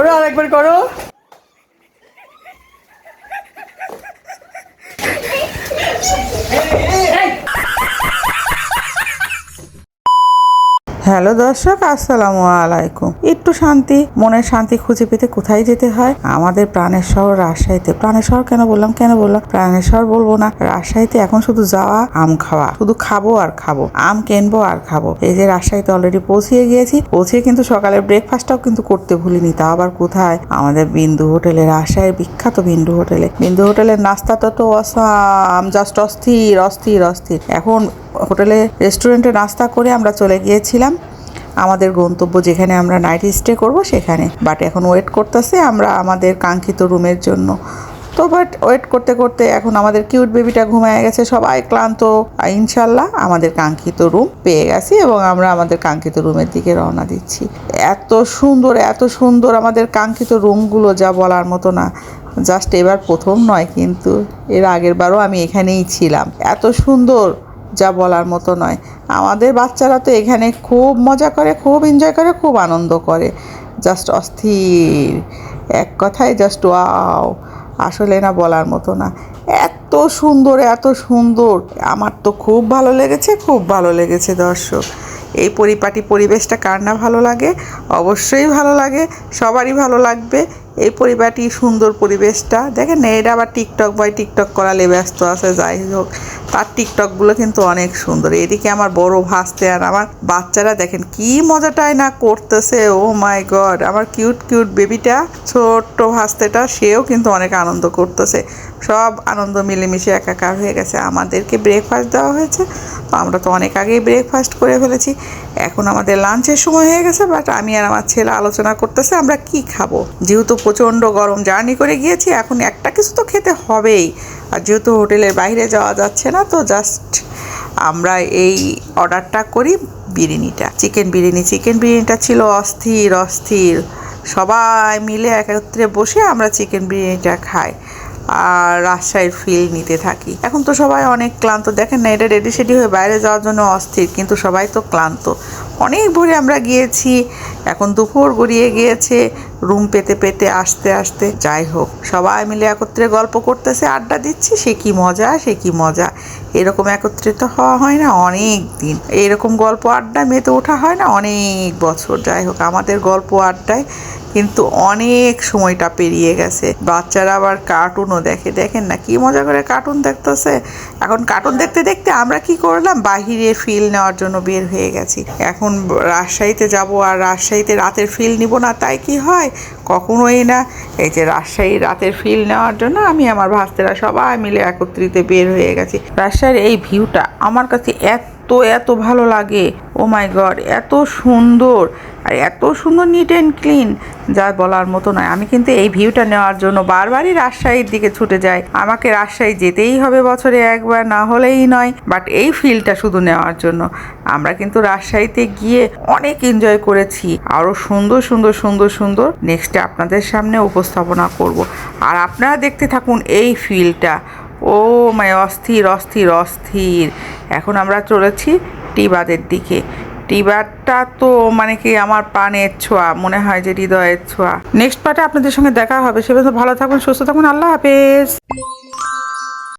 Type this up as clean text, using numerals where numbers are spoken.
করো, আরেকবার করো। হ্যালো দর্শক, আসসালামু আলাইকুম। একটু শান্তি, মনের শান্তি খুঁজে পেতে কোথায় যেতে হয়? আমাদের প্রাণের শহর রাজশাহীতে। প্রাণের শহর কেন বললাম প্রাণের শহর বলবো না, রাজশাহীতে এখন শুধু যাওয়া, আম খাওয়া, শুধু খাবো আর খাবো, আম কিনবো আর খাবো। এই যে রাজশাহীতে অলরেডি পৌঁছিয়ে গিয়েছি, পৌঁছে কিন্তু সকালের ব্রেকফাস্টটাও কিন্তু করতে ভুলিনি। তা আবার কোথায়? আমাদের বিন্দু হোটেলে, রাজশাহীর বিখ্যাত বিন্দু হোটেলে। বিন্দু হোটেলের নাস্তাটা তো অসাম, জাস্ট অস্থির অস্থির অস্থির। এখন হোটেলে রেস্টুরেন্টে নাস্তা করে আমরা চলে গিয়েছিলাম আমাদের গন্তব্য, যেখানে আমরা নাইট স্টে করব সেখানে। বাট এখন ওয়েট করতেছে আমরা আমাদের কাঙ্ক্ষিত রুমের জন্য। তো বাট ওয়েট করতে করতে এখন আমাদের কিউট বেবিটা ঘুমায় গেছে, সবাই ক্লান্ত। ইনশাল্লাহ আমাদের কাঙ্ক্ষিত রুম পেয়ে গেছি এবং আমরা আমাদের কাঙ্ক্ষিত রুমের দিকে রওনা দিচ্ছি। এত সুন্দর আমাদের কাঙ্ক্ষিত রুমগুলো, যা বলার মতো না। জাস্ট এবার প্রথম নয়, কিন্তু এর আগের বারও আমি এখানেই ছিলাম। এত সুন্দর, যা বলার মতো নয়। আমাদের বাচ্চারা তো এখানে খুব মজা করে, খুব এনজয় করে, খুব আনন্দ করে। জাস্ট অস্থির, এক কথায় জাস্ট ওয়াও। আসলে না, বলার মতো না। এত সুন্দর, আমার তো খুব ভালো লেগেছে দর্শক। এই পরিপাটি পরিবেশটা কার না ভালো লাগে? অবশ্যই ভালো লাগে, সবারই ভালো লাগবে এই পরিপাটি সুন্দর পরিবেশটা। দেখেন না, এটা আবার টিকটক করালে ব্যস্ত আছে। যাই হোক, তার টিকটকগুলো কিন্তু অনেক সুন্দর। এদিকে আমার বড় ভাসতে আর আমার বাচ্চারা দেখেন কি মজাটাই না করতেছে। ও মাই গড, আমার কিউট বেবিটা, ছোট্ট ভাসতেটা, সেও কিন্তু অনেক আনন্দ করতেছে। সব আনন্দ মিলেমিশে একাকার হয়ে গেছে। আমাদেরকে ব্রেকফাস্ট দেওয়া হয়েছে, তো আমরা তো অনেক আগেই ব্রেকফাস্ট করে ফেলেছি। এখন আমাদের লাঞ্চের সময় হয়ে গেছে। বাট আমি আর আমার ছেলে আলোচনা করতেছে আমরা কি খাবো। যেহেতু প্রচণ্ড গরম জার্নি করে গিয়েছি, এখন একটা কিছু তো খেতে হবেই। আর যেহেতু হোটেলের বাইরে যাওয়া যাচ্ছে না, তো জাস্ট আমরা এই অর্ডারটা করি, বিরিয়ানিটা, চিকেন বিরিয়ানিটা ছিল অস্থির। সবাই মিলে একত্রে বসে আমরা চিকেন বিরিয়ানিটা খাই আর রাজশাহীর ফিল নিতে থাকি। এখন তো সবাই অনেক ক্লান্ত। দেখেন না, এটা রেডি সেডি হয়ে বাইরে যাওয়ার জন্য অস্থির, কিন্তু সবাই তো ক্লান্ত। অনেক ভোরে আমরা গিয়েছি, এখন দুপুর গড়িয়ে গিয়েছে রুম পেতে আসতে। যাই হোক, সবাই মিলে একত্রে গল্প করতেছে, আড্ডা দিচ্ছি। সে কি মজা। এরকম একত্রিত হওয়া হয় না অনেক দিন, এরকম গল্প আড্ডা মেতে ওঠা হয় না অনেক বছর। যাই হোক, আমাদের গল্প আড্ডায় কিন্তু অনেক সময়টা পেরিয়ে গেছে। বাচ্চারা আবার কার্টুনও দেখে। দেখেন না কি মজা করে কার্টুন দেখতেছে। এখন কার্টুন দেখতে দেখতে আমরা কি করলাম, বাহিরে ফিল নেওয়ার জন্য বের হয়ে গেছি। এখন রাজশাহীতে যাব, আর রাজশাহীতে রাতের ফিল নিব না তাই কি হয়? কখনোই না। এই যে রাজশাহীর রাতের ফিল নেওয়ার জন্য আমি আমার ভাস্তেরা সবাই মিলে একত্রিত বের হয়ে গেছি। রাজশাহীর এই ভিউটা আমার কাছে এত ভালো লাগে। ও মাই গড, এত সুন্দর, আর এত সুন্দর নিট অ্যান্ড ক্লিন, যা বলার মতো নয়। আমি কিন্তু এই ভিউটা নেওয়ার জন্য বারবারই রাজশাহীর দিকে ছুটে যাই। আমাকে রাজশাহী যেতেই হবে বছরে একবার, না হলেই নয়। বাট এই ফিলটা শুধু নেওয়ার জন্য আমরা কিন্তু রাজশাহীতে গিয়ে অনেক এনজয় করেছি। আরও সুন্দর নেক্সটে আপনাদের সামনে উপস্থাপনা করব। আর আপনারা দেখতে থাকুন এই ফিলটা। ও মাই, অস্থির। এখন আমরা চলেছি টিবাদের দিকে। টিবারটা তো মানে কি আমার প্রাণের ছোঁয়া, মনে হয় যে হৃদয়ের ছোঁয়া। নেক্সট পার্টে আপনাদের সঙ্গে দেখা হবে। সে ভালো থাকুন, সুস্থ থাকুন, আল্লাহ হাফেজ।